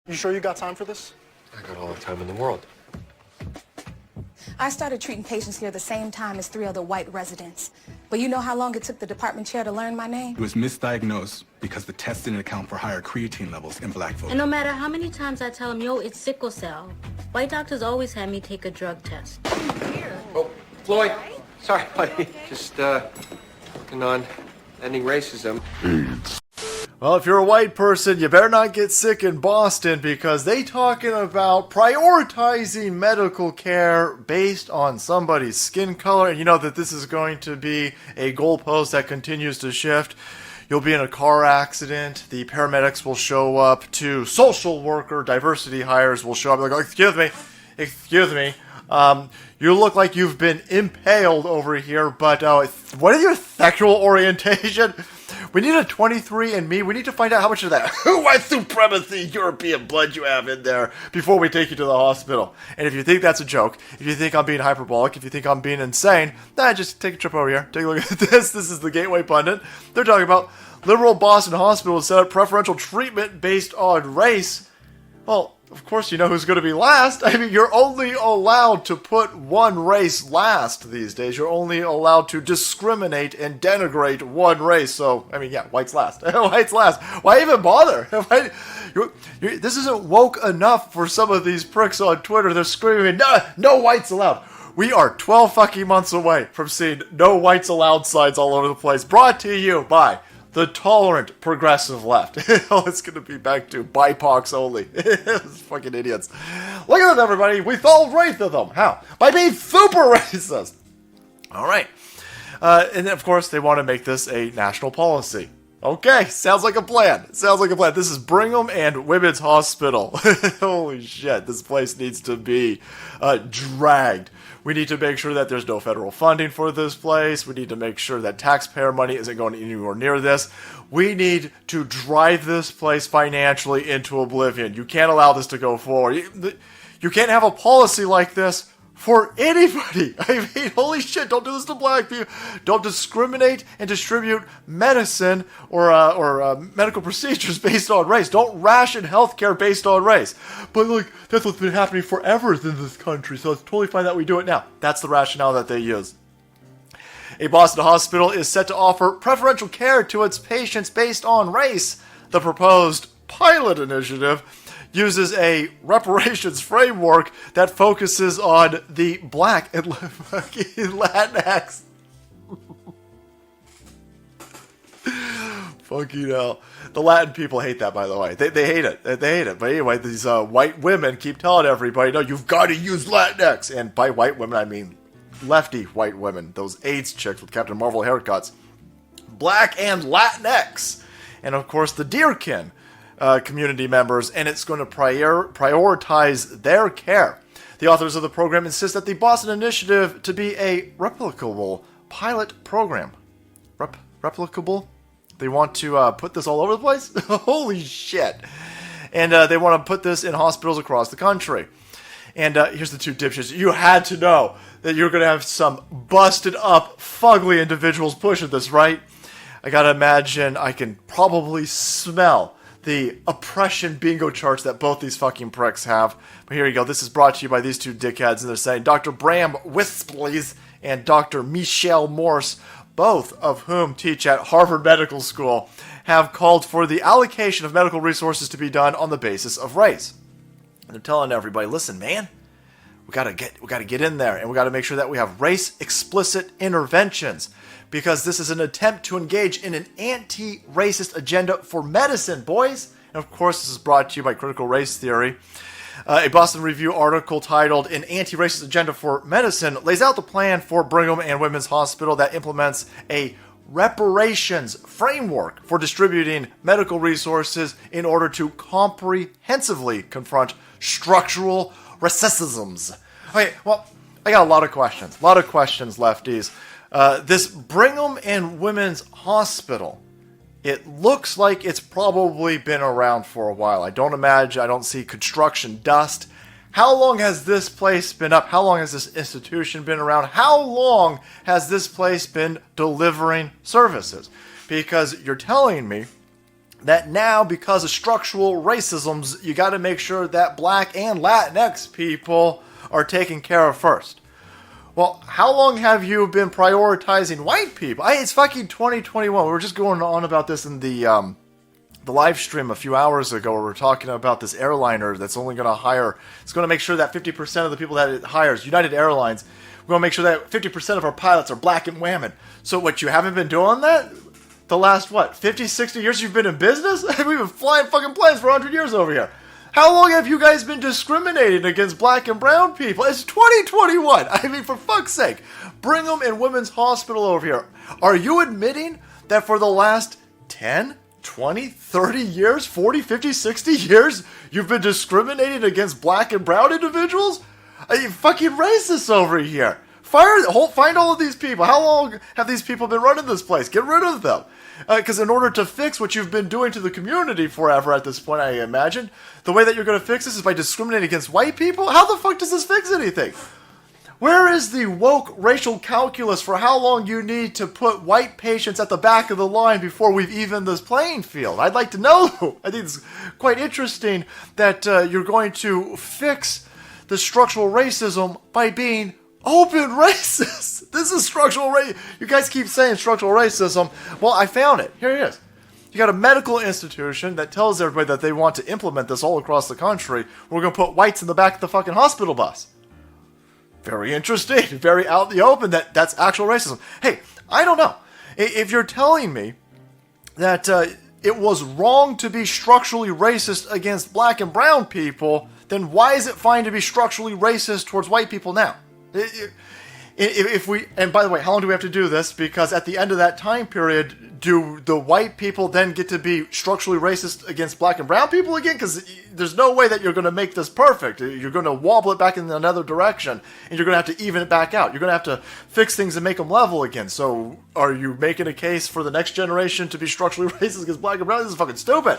You sure you got time for this? I got all the time in the world. I started treating patients here the same time as 3 other white residents. But you know how long it took the department chair to learn my name? It was misdiagnosed because the test didn't account for higher creatine levels in black folks. And no matter how many times I tell them, yo, it's sickle cell, white doctors always have me take a drug test. Oh, Floyd. Sorry, buddy. Just working on ending racism. Well, if you're a white person, you better not get sick in Boston because they talking about prioritizing medical care based on somebody's skin color. And you know that this is going to be a goalpost that continues to shift. You'll be in a car accident. The paramedics will show up. To social worker diversity hires will show up. Like, excuse me. You look like you've been impaled over here, but what is your sexual orientation? We need a 23andMe. We need to find out how much of that white supremacy European blood you have in there before we take you to the hospital. And if you think that's a joke, if you think I'm being hyperbolic, if you think I'm being insane, just take a trip over here. Take a look at this. This is the Gateway Pundit. They're talking about liberal Boston hospital set up preferential treatment based on race. Well, of course you know who's going to be last. I mean, you're only allowed to put one race last these days. You're only allowed to discriminate and denigrate one race. So, I mean, yeah, white's last. White's last. Why even bother? This isn't woke enough for some of these pricks on Twitter. They're screaming, no whites allowed. We are 12 fucking months away from seeing no whites allowed signs all over the place. Brought to you by the tolerant progressive left. It's going to be back to BIPOCs only. Fucking idiots. Look at them, everybody. We solved racism. How? By being super racist. All right. And of course, they want to make this a national policy. Okay, sounds like a plan. This is Brigham and Women's Hospital. Holy shit, this place needs to be dragged. We need to make sure that there's no federal funding for this place. We need to make sure that taxpayer money isn't going anywhere near this. We need to drive this place financially into oblivion. You can't allow this to go forward. You can't have a policy like this for anybody. I mean, holy shit, don't do this to black people. Don't discriminate and distribute medicine or medical procedures based on race. Don't ration healthcare based on race. But look, that's what's been happening forever in this country, so it's totally fine that we do it now. That's the rationale that they use. A Boston hospital is set to offer preferential care to its patients based on race. The proposed pilot initiative uses a reparations framework that focuses on the black and Latinx. Fucking hell. The Latin people hate that, by the way. They hate it. They hate it. But anyway, these white women keep telling everybody, no, you've got to use Latinx. And by white women, I mean lefty white women. Those AIDS chicks with Captain Marvel haircuts. Black and Latinx. And of course, the Deerkin community members, and it's going to prioritize their care. The authors of the program insist that the Boston Initiative to be a replicable pilot program. Replicable? They want to put this all over the place? Holy shit. And they want to put this in hospitals across the country. And here's the two dipshits. You had to know that you're going to have some busted up, fugly individuals pushing this, right? I gotta imagine I can probably smell the oppression bingo charts that both these fucking pricks have. But here you go. This is brought to you by these two dickheads, and they're saying Dr. Bram Wispley and Dr. Michelle Morse, both of whom teach at Harvard Medical School, have called for the allocation of medical resources to be done on the basis of race. And they're telling everybody, listen, man, we gotta get in there, and we gotta make sure that we have race-explicit interventions, because this is an attempt to engage in an anti-racist agenda for medicine, boys. And of course, this is brought to you by Critical Race Theory. A Boston Review article titled An Anti-Racist Agenda for Medicine lays out the plan for Brigham and Women's Hospital that implements a reparations framework for distributing medical resources in order to comprehensively confront structural racisms. Okay, well, I got a lot of questions, lefties. This Brigham and Women's Hospital, it looks like it's probably been around for a while. I don't see construction dust. How long has this place been up? How long has this institution been around? How long has this place been delivering services? Because you're telling me that now, because of structural racisms, you got to make sure that black and Latinx people are taken care of first. Well, how long have you been prioritizing white people? It's fucking 2021. We were just going on about this in the live stream a few hours ago, where we were talking about this airliner that's only going to hire, it's going to make sure that 50% of the people that it hires, United Airlines, we're going to make sure that 50% of our pilots are black and women. So what, you haven't been doing that? The last, 50, 60 years you've been in business? We've been flying fucking planes for 100 years over here. How long have you guys been discriminating against black and brown people? It's 2021. I mean, for fuck's sake. Brigham and Women's Hospital over here. Are you admitting that for the last 10, 20, 30 years, 40, 50, 60 years, you've been discriminating against black and brown individuals? Are you fucking racist over here? Find all of these people. How long have these people been running this place? Get rid of them. Because in order to fix what you've been doing to the community forever at this point, I imagine, the way that you're going to fix this is by discriminating against white people? How the fuck does this fix anything? Where is the woke racial calculus for how long you need to put white patients at the back of the line before we've evened this playing field? I'd like to know. I think it's quite interesting that you're going to fix the structural racism by being open racist. This is structural racism. You guys keep saying structural racism. Well, I found it. Here it is. You got a medical institution that tells everybody that they want to implement this all across the country. We're going to put whites in the back of the fucking hospital bus. Very interesting. Very out in the open that's actual racism. Hey, I don't know. If you're telling me that it was wrong to be structurally racist against black and brown people, then why is it fine to be structurally racist towards white people now? If we, and by the way, how long do we have to do this? Because at the end of that time period, do the white people then get to be structurally racist against black and brown people again? Because there's no way that you're going to make this perfect. You're going to wobble it back in another direction, and you're going to have to even it back out. You're going to have to fix things and make them level again. So are you making a case for the next generation to be structurally racist against black and brown? This is fucking stupid.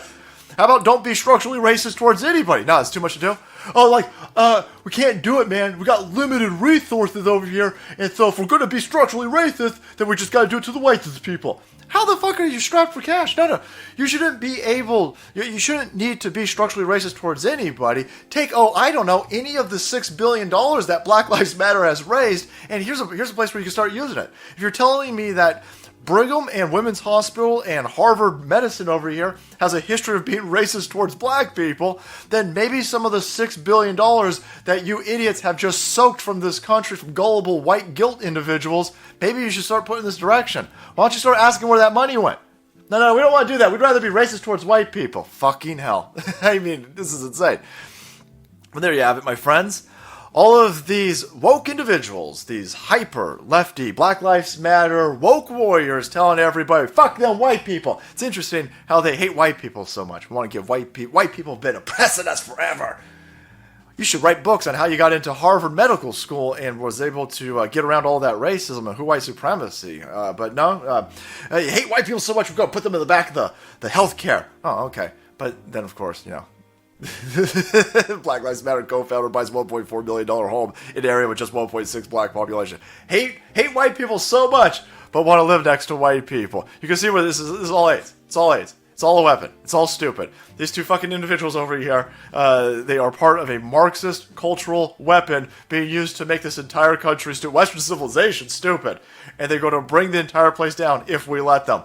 How about don't be structurally racist towards anybody? No, it's too much to do. Oh, we can't do it, man. We got limited resources over here, and so if we're going to be structurally racist, then we just got to do it to the whitest people. How the fuck are you strapped for cash? No. You shouldn't be able, you shouldn't need to be structurally racist towards anybody. Take, any of the $6 billion that Black Lives Matter has raised, and here's a place where you can start using it. If you're telling me that Brigham and Women's Hospital and Harvard Medicine over here has a history of being racist towards black people, then maybe some of the $6 billion that you idiots have just soaked from this country from gullible white guilt individuals, maybe you should start putting in this direction. Why don't you start asking where that money went? No, we don't want to do that. We'd rather be racist towards white people. Fucking hell. I mean, this is insane. But there you have it, my friends. All of these woke individuals, these hyper, lefty, Black Lives Matter, woke warriors telling everybody, fuck them white people. It's interesting how they hate white people so much. We want to give white people have been oppressing us forever. You should write books on how you got into Harvard Medical School and was able to get around all that racism and white supremacy. But no, you hate white people so much, we're going to put them in the back of the health care. Oh, okay. But then, of course, Black Lives Matter co-founder buys $1.4 million home in an area with just 1.6 black population. Hate white people so much, but want to live next to white people. You can see where this is all AIDS. It's all AIDS. It's all a weapon. It's all stupid. These two fucking individuals over here, they are part of a Marxist cultural weapon being used to make this entire country, Western civilization, stupid. And they're going to bring the entire place down if we let them.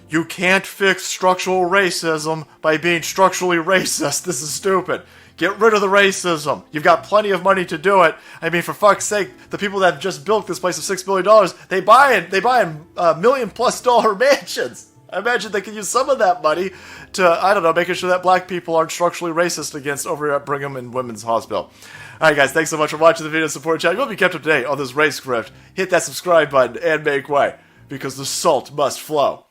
You can't fix structural racism by being structurally racist. This is stupid. Get rid of the racism. You've got plenty of money to do it. I mean, for fuck's sake, the people that just built this place of $6 billion, they buy in $1 million+ mansions. I imagine they can use some of that money to, making sure that black people aren't structurally racist against over at Brigham and Women's Hospital. Alright guys, thanks so much for watching the video. Support the channel. You will be kept up to date on this race grift. Hit that subscribe button and make way, because the salt must flow.